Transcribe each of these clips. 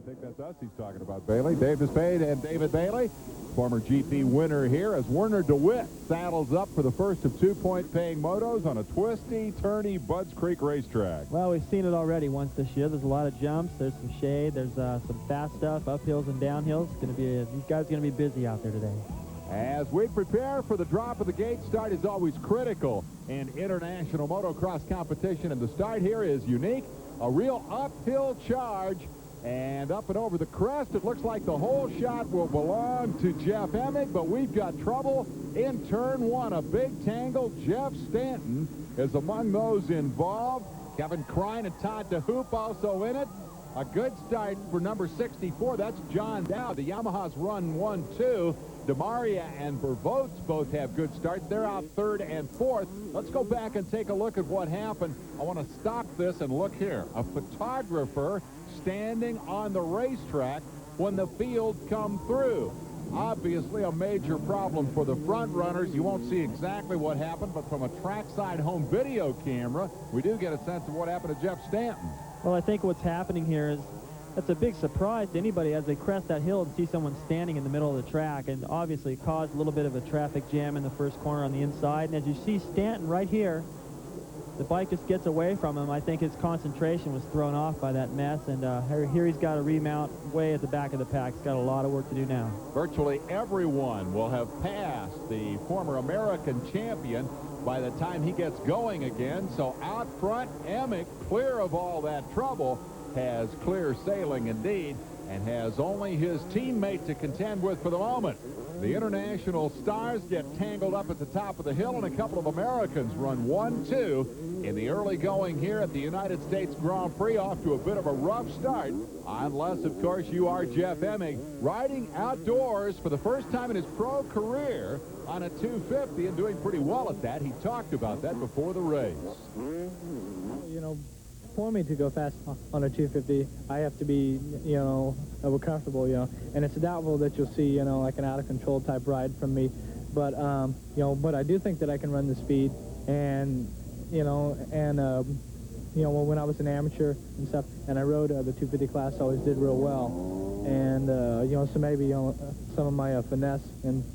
think that's us he's talking about, Bailey. Dave Despade and David Bailey, former GP winner here, as Werner DeWitt saddles up for the first of 2-point paying motos on a twisty, turny Budds Creek racetrack. Well, we've seen it already once this year. There's a lot of jumps. There's some shade. There's some fast stuff, uphills and downhills. It's going to be these guys are going to be busy out there today. As we prepare for the drop of the gate, start is always critical in international motocross competition, and the start here is unique. A real uphill charge, and up and over the crest, it looks like the whole shot will belong to Jeff Emig, but we've got trouble in turn one. A big tangle. Jeff Stanton is among those involved. Kevin Krein and Todd DeHoop also in it. A good start for number 64. That's John Dowd. The Yamahas run 1-2. DeMaria and Bervoets both have good starts. They're out third and fourth. Let's go back and take a look at what happened. I want to stop this and look here. A photographer standing on the racetrack when the field come through. Obviously a major problem for the front runners. You won't see exactly what happened, but from a trackside home video camera, we do get a sense of what happened to Jeff Stanton. Well, I think what's happening here is that's a big surprise to anybody as they crest that hill and see someone standing in the middle of the track, and obviously it caused a little bit of a traffic jam in the first corner on the inside. And as you see Stanton right here, the bike just gets away from him. I think his concentration was thrown off by that mess, and here he's got to remount way at the back of the pack. He's got a lot of work to do now. Virtually everyone will have passed the former American champion by the time he gets going again. So out front, Emig, clear of all that trouble, has clear sailing indeed, and has only his teammate to contend with for the moment. The international stars get tangled up at the top of the hill, and a couple of Americans run 1-2 in the early going here at the United States Grand Prix, off to a bit of a rough start, unless, of course, you are Jeff Emig, riding outdoors for the first time in his pro career on a 250 and doing pretty well at that. He talked about that before the race. You know, for me to go fast on a 250, I have to be, comfortable, and it's doubtful that you'll see, like an out-of-control type ride from me. But, but I do think that I can run the speed, and, when I was an amateur and stuff, and I rode the 250 class, I always did real well. And, so maybe, some of my finesse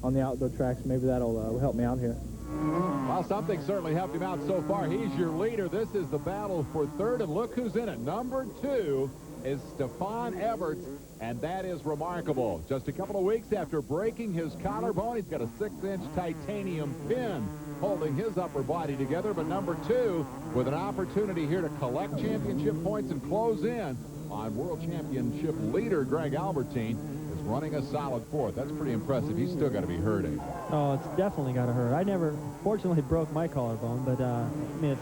on the outdoor tracks, maybe that'll help me out here. Well, something certainly helped him out so far. He's your leader. This is the battle for third, and look who's in it. Number 2 is Stefan Everts, and that is remarkable. Just a couple of weeks after breaking his collarbone, he's got a 6-inch titanium pin holding his upper body together, but number 2, with an opportunity here to collect championship points and close in on world championship leader Greg Albertine, is running a solid fourth. That's pretty impressive. He's still got to be hurting. Oh, it's definitely got to hurt. I never, fortunately, broke my collarbone, but I mean,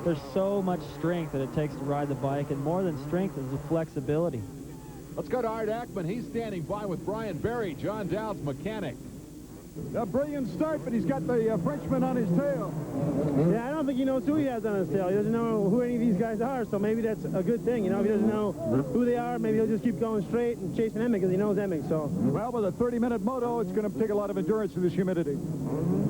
there's so much strength that it takes to ride the bike, and more than strength is the flexibility. Let's go to Art Ackman. He's standing by with Brian Berry, John Dowd's mechanic. A brilliant start, but he's got the Frenchman on his tail. Yeah, I don't think he knows who he has on his tail. He doesn't know who any of these guys are, so maybe that's a good thing. If he doesn't know who they are, maybe he'll just keep going straight and chasing Emig because he knows Emig. So. Well, with a 30-minute moto, it's going to take a lot of endurance in this humidity.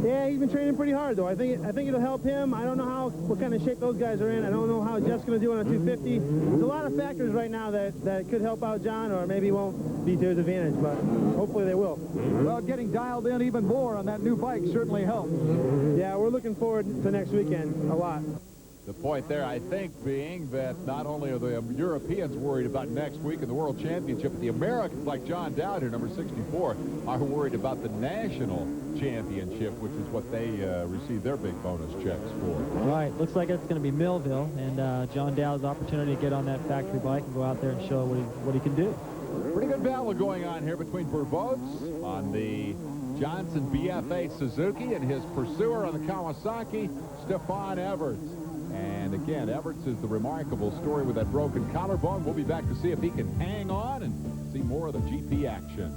Yeah, he's been training pretty hard, though. I think it'll help him. I don't know what kind of shape those guys are in. I don't know how Jeff's going to do on a 250. There's a lot of factors right now that could help out John, or maybe won't be to his advantage, but hopefully they will. Well, getting dialed in even more on that new bike certainly helps. Yeah, we're looking forward to next weekend a lot. The point there, I think, being that not only are the Europeans worried about next week in the World Championship, but the Americans, like John Dowd here, number 64, are worried about the National Championship, which is what they receive their big bonus checks for. All right, looks like it's going to be Millville, and John Dowd's opportunity to get on that factory bike and go out there and show what he can do. Pretty good battle going on here between Bervoets on the Johnson BF8 Suzuki and his pursuer on the Kawasaki, Stefan Everts. And again, Everts is the remarkable story with that broken collarbone. We'll be back to see if he can hang on and see more of the GP action.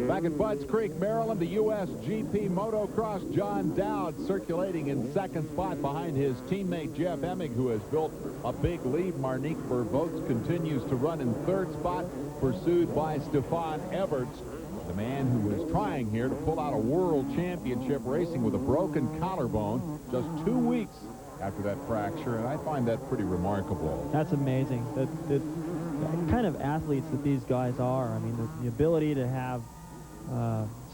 Back at Budds Creek, Maryland, the USGP motocross, John Dowd circulating in second spot behind his teammate Jeff Emig, who has built a big lead. Marnique Bervoets continues to run in third spot, pursued by Stefan Everts, the man who is trying here to pull out a world championship, racing with a broken collarbone just 2 weeks after that fracture, and I find that pretty remarkable. That's amazing. The kind of athletes that these guys are. I mean, the ability to have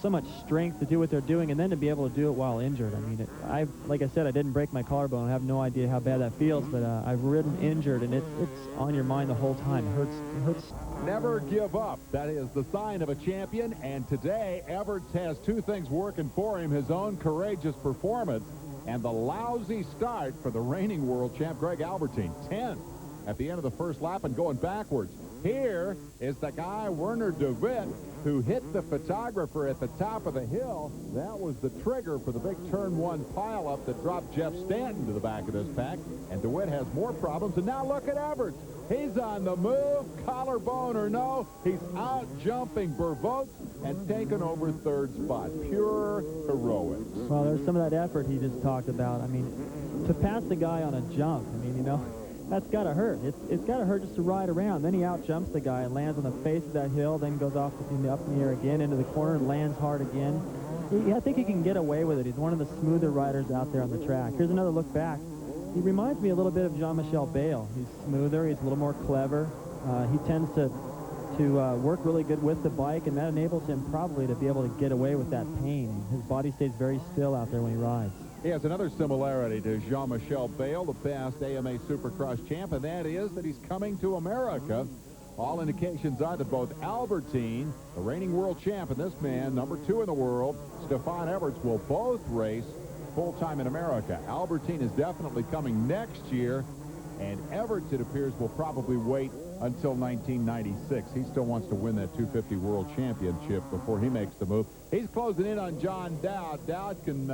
so much strength to do what they're doing, and then to be able to do it while injured. I mean, like I said, I didn't break my collarbone. I have no idea how bad that feels, but I've ridden injured, and it's on your mind the whole time. It hurts. Never give up. That is the sign of a champion, and today Everts has two things working for him: his own courageous performance and the lousy start for the reigning world champ Greg Albertine. 10th at the end of the first lap and going backwards. Here is the guy, Werner de Witt, who hit the photographer at the top of the hill. That was the trigger for the big turn one pileup that dropped Jeff Stanton to the back of this pack. And de Witt has more problems. And now look at Everts. He's on the move, collarbone or no. He's out jumping Bervoets and taking over third spot. Pure heroics. Well, there's some of that effort he just talked about. I mean, to pass the guy on a jump, I mean, you know, that's got to hurt. It's got to hurt just to ride around. Then he out-jumps the guy and lands on the face of that hill, then goes off up in the air again into the corner and lands hard again. I think he can get away with it. He's one of the smoother riders out there on the track. Here's another look back. He reminds me a little bit of Jean-Michel Bayle. He's smoother. He's a little more clever. He tends to work really good with the bike, and that enables him probably to be able to get away with that pain. His body stays very still out there when he rides. He has another similarity to Jean-Michel Bayle, the past AMA Supercross champ, and that is that he's coming to America. All indications are that both Albertine, the reigning world champ, and this man, number 2 in the world, Stefan Everts, will both race full-time in America. Albertine is definitely coming next year, and Everts, it appears, will probably wait until 1996. He still wants to win that 250 World Championship before he makes the move. He's closing in on John Dowd. Dowd can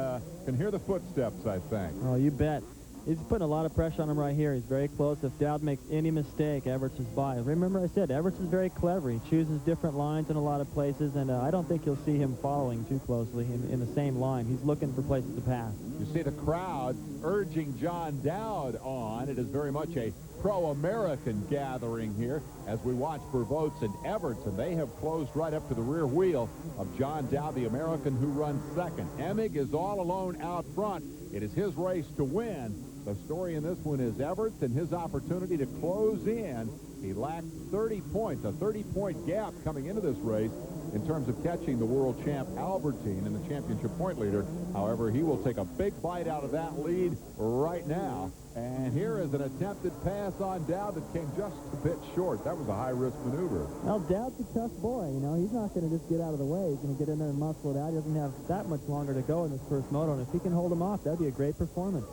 hear the footsteps, I think. Oh, you bet. He's putting a lot of pressure on him right here. He's very close. If Dowd makes any mistake, Everts is by. Remember I said, Everts is very clever. He chooses different lines in a lot of places, and I don't think you'll see him following too closely in the same line. He's looking for places to pass. You see the crowd urging John Dowd on. It is very much a pro-American gathering here as we watch Bervoets and Everts, and they have closed right up to the rear wheel of John Dowd, the American who runs second. Emig is all alone out front. It is his race to win. The story in this one is Everts and his opportunity to close in. He lacked 30 points, a 30-point gap coming into this race in terms of catching the world champ Albertine and the championship point leader. However, he will take a big bite out of that lead right now. And here is an attempted pass on Dowd that came just a bit short. That was a high-risk maneuver. Well, Dowd's a tough boy. You know, he's not going to just get out of the way. He's going to get in there and muscle it out. He doesn't have that much longer to go in this first moto, and if he can hold him off, that'd be a great performance.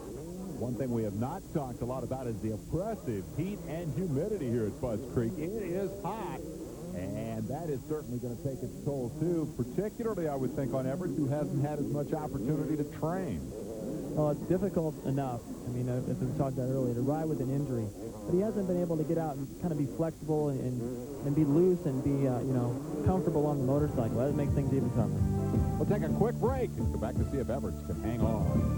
One thing we have not talked a lot about is the oppressive heat and humidity here at Buzz Creek. It is hot, and that is certainly going to take its toll, too, particularly, I would think, on Everts, who hasn't had as much opportunity to train. Well, it's difficult enough, I mean, as we talked about earlier, to ride with an injury. But he hasn't been able to get out and kind of be flexible and be loose and be, you know, comfortable on the motorcycle. That makes things even tougher. We'll take a quick break and go back to see if Everts can hang on.